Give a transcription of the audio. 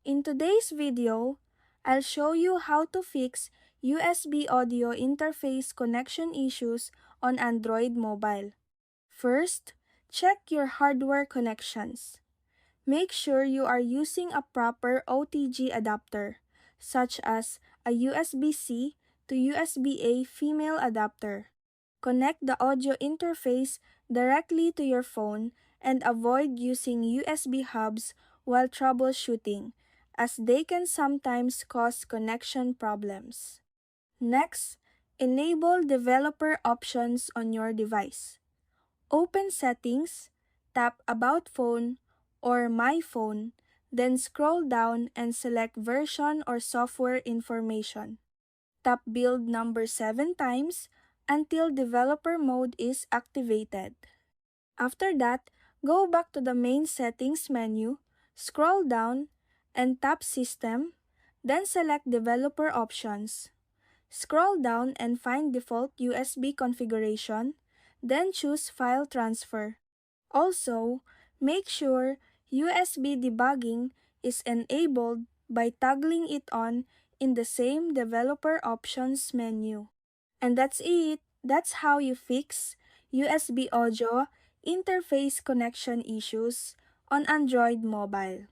In today's video, I'll show you how to fix USB audio interface connection issues on Android mobile. First, check your hardware connections. Make sure you are using a proper OTG adapter, such as a USB-C to USB-A female adapter. Connect the audio interface directly to your phone and avoid using USB hubs while troubleshooting, as they can sometimes cause connection problems. Next, enable developer options on your device. Open Settings, tap About Phone or My Phone, then scroll down and select Version or Software Information. Tap Build number 7 times until developer mode is activated. After that, go back to the main settings menu, scroll down, and tap System, then select Developer Options. Scroll down and find Default USB Configuration, then choose File Transfer. Also, make sure USB debugging is enabled by toggling it on in the same Developer Options menu. And that's it! That's how you fix USB audio interface connection issues on Android mobile.